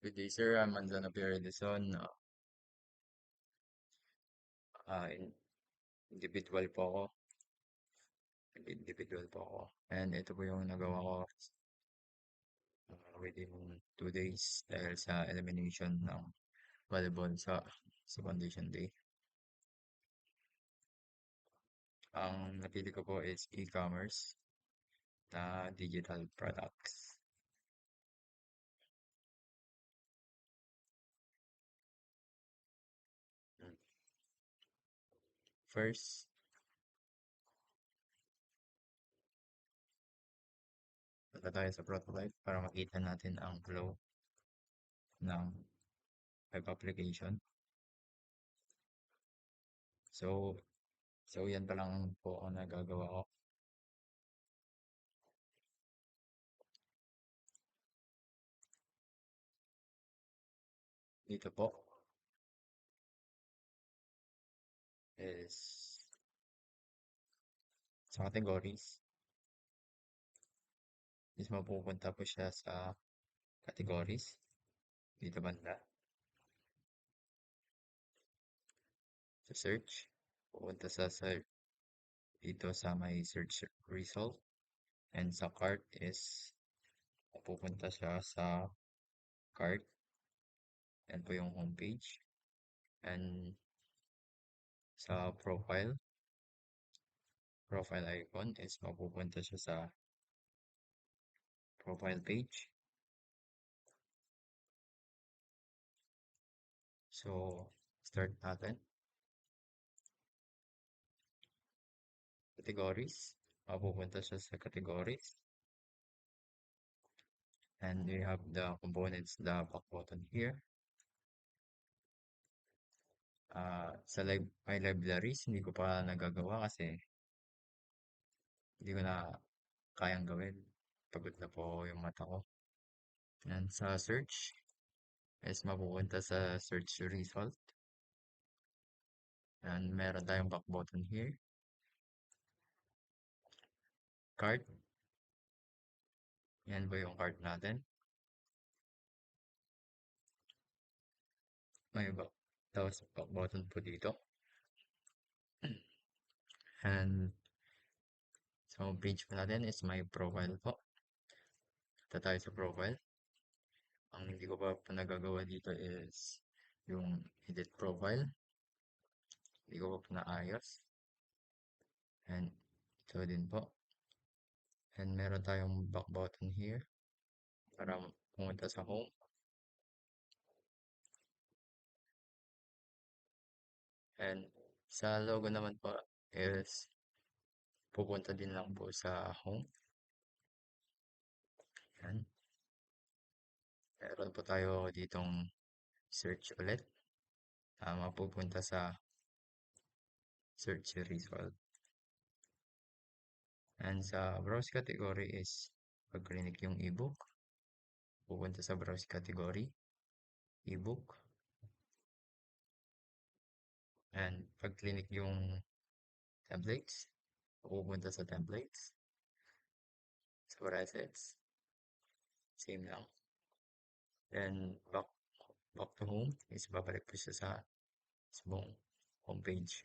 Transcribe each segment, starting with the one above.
Good day, sir. I'm Manzano Piredison. Uh, in- individual po ako. Individual po ako. And ito po yung nagawa ko within 2 days dahil sa elimination ng volleyball sa Foundation Day. Ang napili ko po is e-commerce na digital products. First, punta tayo sa prototype para makita natin ang flow ng web application. So, yan pa lang po ang nagagawa ko. Dito po is sa categories is mapupunta po siya sa categories dito banda. Sa search, pupunta sa dito sa may search result. And sa cart is mapupunta siya sa cart. Yan po yung homepage. And sa profile icon is mapupunta siya sa profile page. So, start natin. Categories. Mapupunta siya sa categories. And we have the components, the back button here. Sa my libraries, hindi ko pa nagagawa kasi hindi ko na kayang gawin. Pagod na po yung mata ko. And sa search, is mapupunta sa search result. And meron tayong back button here. Cart. Yan po yung cart natin. May back button po dito. And sa page po natin is my profile po. Ito tayo sa profile. Ang hindi ko pa nagagawa dito is yung edit profile. Hindi ko pa naayos. And ito din po. And meron tayong back button here para pumunta sa home. And sa logo naman po is pupunta din lang po sa home. Yan. Meron po tayo ditong search ulit. Mapupunta sa search result. And sa browse category is pag-click yung ebook. Pupunta sa browse category. Ebook. And pag-click yung templates. Pupunta sa templates. Sa presets. Same lang. Then back to home is babalik po siya sa buong homepage.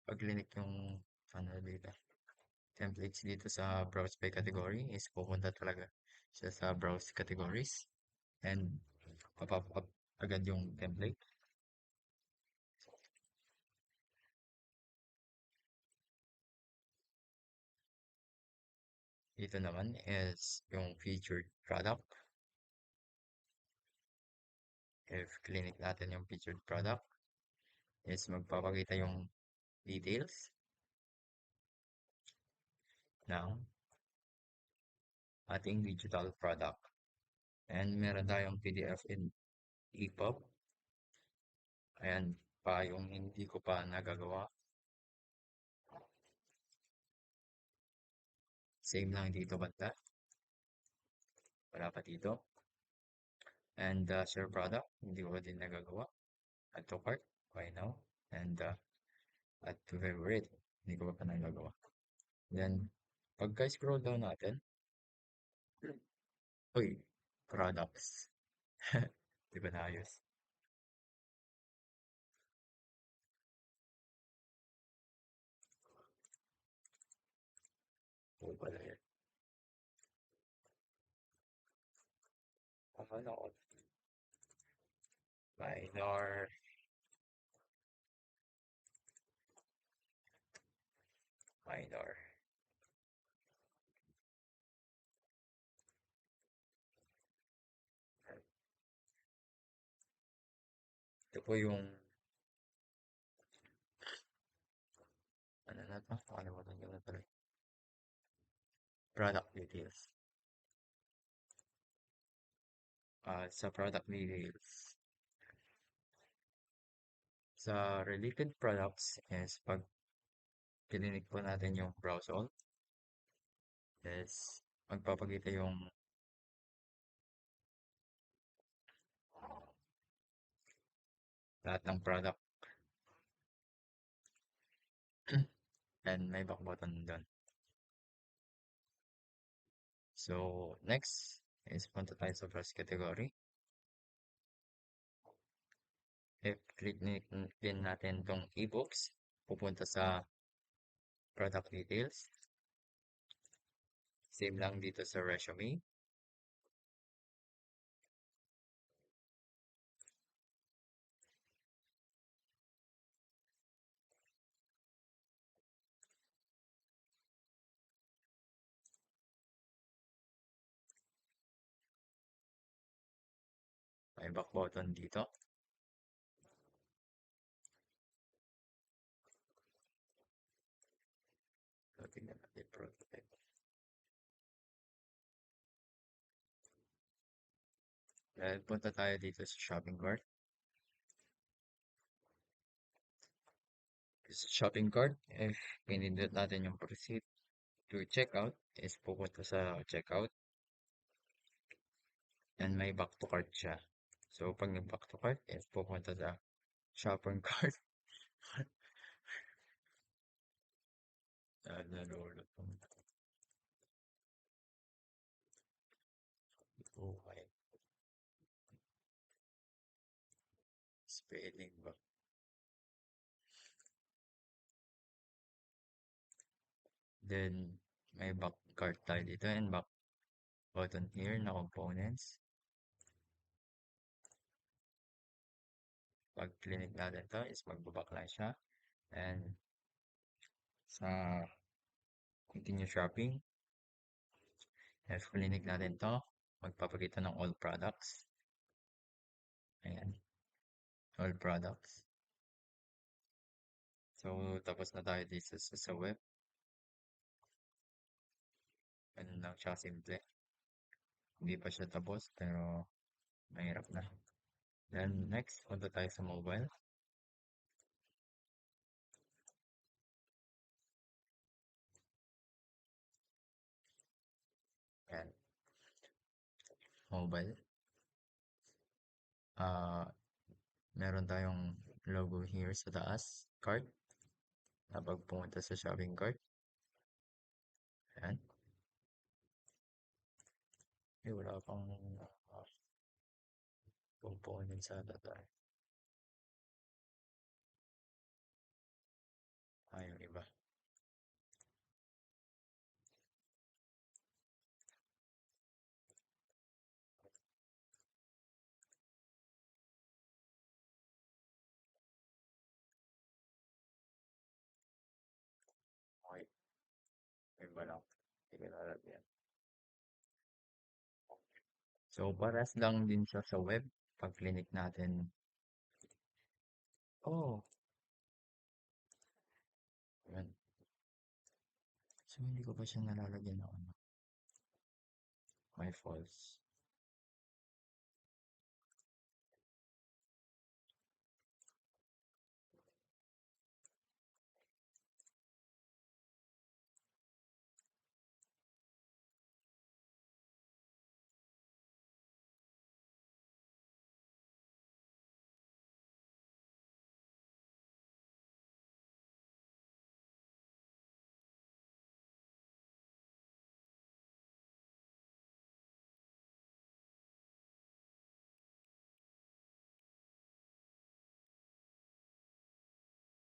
Pag-click yung ano dito, templates dito sa browse by category is pupunta talaga siya sa browse categories and pop up agad yung template. Dito naman is yung featured product. If click natin yung featured product, is magpapakita yung details ng ating digital product. And meron tayong PDF in EPUB. Ayan pa yung hindi ko pa nagagawa. Same lang dito banda. Wala pa dito. And share product, hindi ko pa din nagagawa. Add to cart, buy now. And add to favorite, hindi ko pa nagagawa. Then, pagka-scroll down natin, uy, products. Di ba naayos? Oo pala yan. Ano ko? Minor, minor. Ito po yung, ano na to? Nakalimutan ko na tuloy. Product details. Sa product details. Sa related products is pag kilinik po natin yung browse all, is magpapakita yung lahat ng product and may back button doon. So, next is punta tayo sa first category. If click din natin tong ebooks, pupunta sa product details. Same lang dito sa resume. May back button dito. So, tingnan natin prototype. Dahil punta tayo dito sa shopping cart. Sa shopping cart, if pinindot natin yung proceed to checkout, is pupunta sa checkout. And may back to cart siya. So, pag nag-back to cart, is pupunta sa shopping cart. Nalulot. Okay. Spelling ba? Then, may back cart tayo dito and back button here na components. Pag clinic natin to is magbaback lang siya. And sa continue shopping, if clinic natin to, magpapakita ng all products. Ayan, all products. So, tapos na tayo dito sa web. Ano lang siya, simple. Hindi pa siya tapos, pero mahirap na. Then, next, punta tayo sa mobile. Ayan, mobile. Meron tayong logo here sa taas, cart. Kapag pumunta sa shopping cart. Ayan. Wala pang components sa tayo. Yung iba. Okay, iba lang. Hindi ko lalagyan. So, paras lang din siya sa web. Pag clinic natin. Oh, ayan. So, hindi ko pa siya nalalagyan ng ano. My false.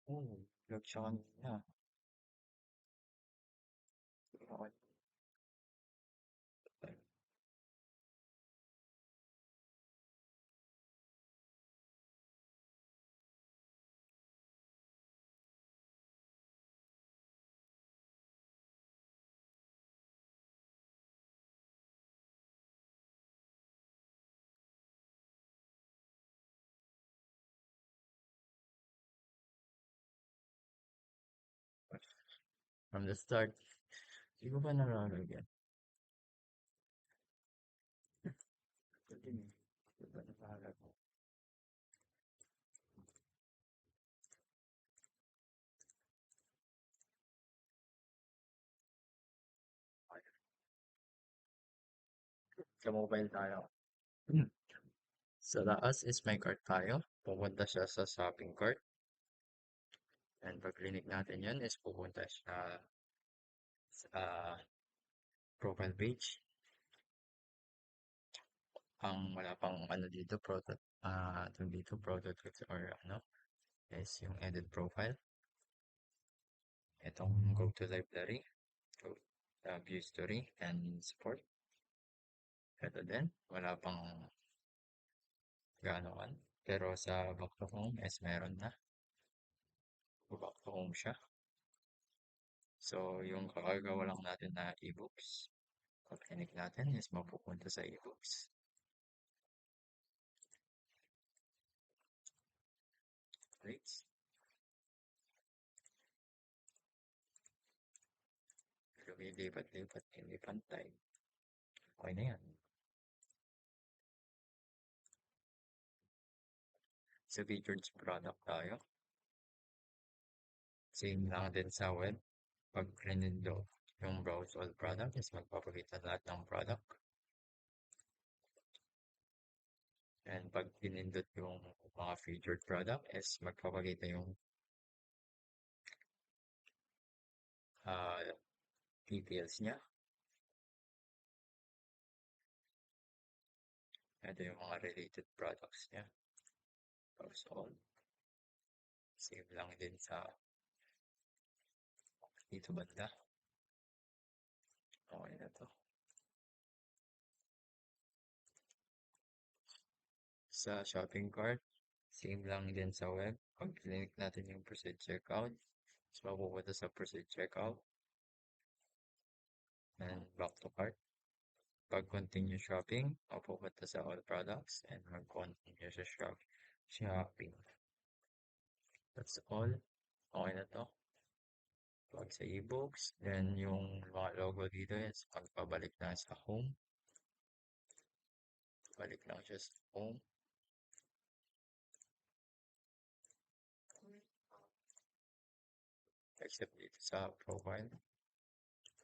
Oo, vlog siya kanina. Okay. From the start, hindi ko pa nalalagyan. Hindi ko pa nalalagyan. Sa mobile tayo. Sa taas is my cart tayo. Pupunta siya sa shopping cart. And pag clinic natin yun is pupunta siya sa profile page. Ang wala pang ano dito, tawag dito, product or ano, is yung edit profile. Itong go to library, go view history and support. Ito din, wala pang gano'n. Pero sa back to home is meron na. Back to home siya. So, yung kakagawa lang natin na ebooks, pag clinic natin is mapupunta sa ebooks. Right? Lumilipat-lipat, hindi pantay. Okay na yan. Sa featured product tayo. Same lang din sa web. Pag pinindot yung browse all product is magpapakita lahat ng product. And pag pinindot yung mga featured product is magpapakita yung uh, details niya. Ito yung mga related products niya. Browse all. Same lang din sa dito banda. Okay na to. Sa shopping cart, same lang din sa web. Pag click natin yung proceed checkout, so mapupunta sa proceed checkout and back to cart. Pag continue shopping, mapupunta sa all products and mag-continue sa shopping. That's all. Okay na to. Pag sa ebooks, then yung mga logo dito is pagpabalik na sa home. Balik lang siya sa home. Except dito sa profile.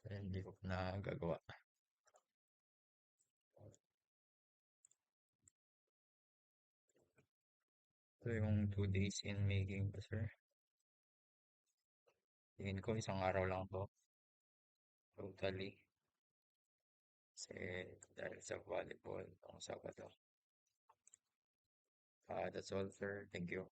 Then hindi ko na gagawa. Ito yung 2 days in making pa, sir. Tingin ko isang araw lang to. Totally. Kasi dahil sa volleyball, itong Sabado. That's all, sir. Thank you.